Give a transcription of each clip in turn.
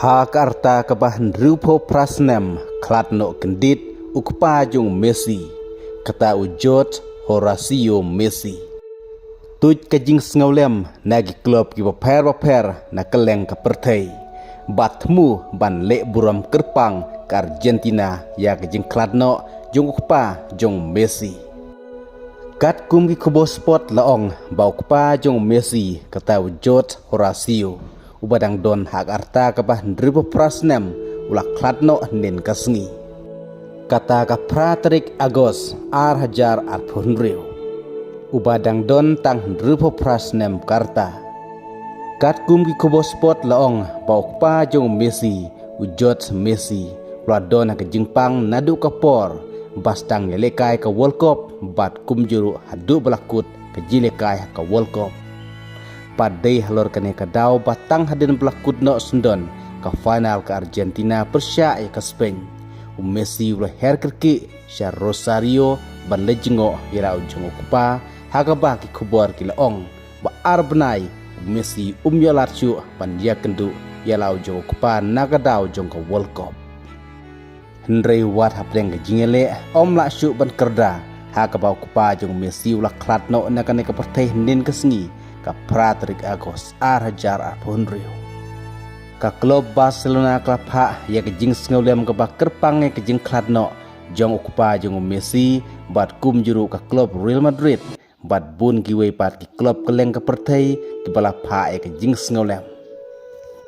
Hakarta kabahan rupo prasnem klatno kendit ukpa jong Messi kata ujot Horacio Messi tuj kajing sngaulem nagi klub ki baper na keleng ka perthei batmu ban le buram kerpang ka Argentina ya kajing klatno jong ukpa jong Messi kat kum ki kubo sport laong ba ukpa jong Messi kata ujot Horacio ubadang don hak arta kabah ndribo prasnem ulah klatno nen kasngi kata ka pratrik agos ar hajar ar phunrio ubadang don tang ndribo prasnem karta kat kum ki kubo sport laong bauk pa jong Messi ujot Messi ulah don hak jingpang nadu kapor bastang lekai ka World Cup bat kum juru hadu balakut ke jilekai ka World Cup padai halor kane kadau batang hadin belakut no sendon ke final ke Argentina persya ke Spain Messi ulah her kerki sya Rosario ban lejengo ira ujung kupa hagaba ki kubor ki laong ba arbnai Messi yalarchu ban ya kendu yala ujung kupa nagadau jong ke World Cup Hendrei wat hapleng ke jingele la syu ban kerda hagaba kupa jong Messi ulah klatno nakane ke perteh nin kesngi ka pratrik agos ar hajar ar phunrio ka klub Barcelona klub ha ya ke jing sngaulem ka bakar pange ke jing klatno jong ukupa jong Messi bat kum juru ka klub Real Madrid bat bun ki we pat ki klub keleng ka perthei ki bala pha ya ke jing sngaulem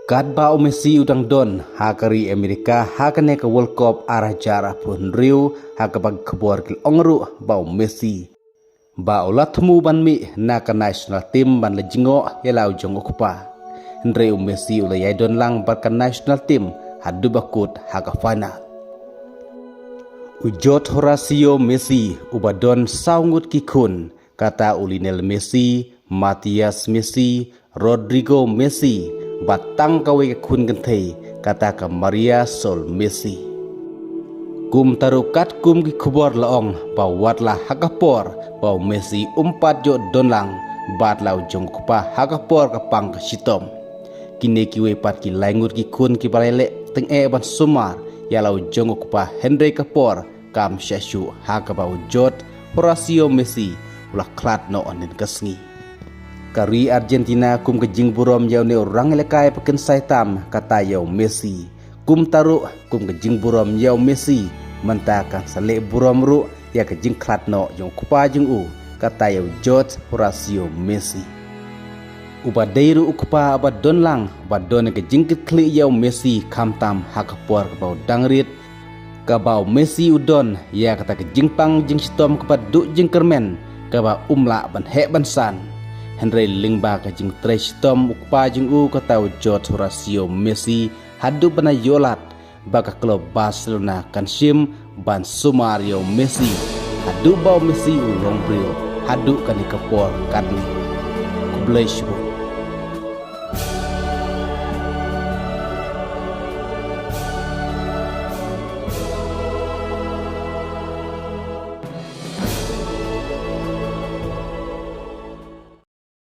kat ba Messi udang don ha kari Amerika ha kane ka World Cup ar hajar ar phunrio ha ka bag khbor ki ongru ba Messi ba ulatmu ban mi na ka national team ban lejingo yalau jong okupa Andre Messi ula yaidon lang bat ka national team hadu bakut haga final ujot Horacio Messi ubadon saungut kikun kata Lionel Messi Matias Messi Rodrigo Messi batang kawe kun gentei kata ka Maria Sol Messi kum tarukat kum ki khubor laong bawatlah hakapor baw Messi umpat jo donlang bat lau jong kupa hakapor kapang ka sitom kine ki we pat ki laingut ki kun ki balele teng e ban sumar ya lau jong kupa Henry kapor kam syashu hakaba ujot Horacio Messi ulah klat no onen kasngi kari Argentina kum ke jing burom yau ne orang lekai peken saitam kata yau Messi kum taru kum ke jing burom yau Messi mentakan sale burom ru ya ke jing klatno jong kupa jing u kata yau jot Horacio Messi ubadairu ukupa abadon lang badon ke jing kli yau Messi kamtam hakapor ke bau dangrit ke bau Messi udon ya kata ke jing pang jing sitom kepa duk jing kermen ke bau umla ban he ban san Henry lingba ke jing tre sitom ukupa jing u kata jot Horacio Messi hadu bana yolat baka klub Barcelona kansim ban Sumario Messi hadu bau Messi ulong brio hadu kani kapor kadni kublai